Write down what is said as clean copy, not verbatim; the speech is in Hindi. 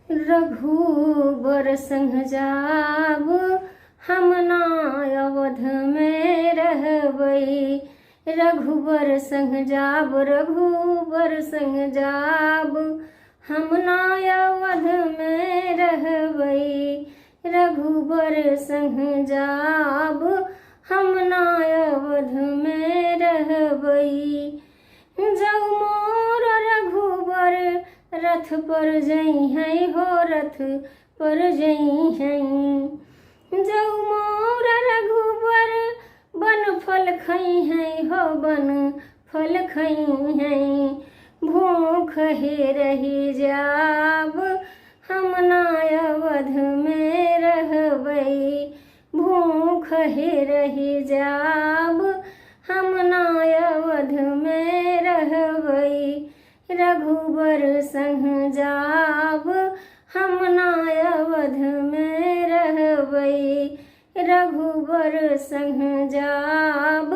रघुबर संग जाब हम ना अवध में रहबै। रघुबर संग जाब, रघुबर संग जाब हम ना अवध में रहबै। रघुबर संग जाब हम ना अवध में रहबै। जौ मोर रघुबर रथ पर जइहै हो, रथ पर जइहै। जौ मोर रघुबर बन फल खइहै हो, बन फल खइहै। भूख हे रहि जाब हम ना अवध में रहबै। भूख हे रहि जाब हम ना अवध में रहबै। रघुबर संग जाब हम ना अवध में रहबै। रघुबर संग जाब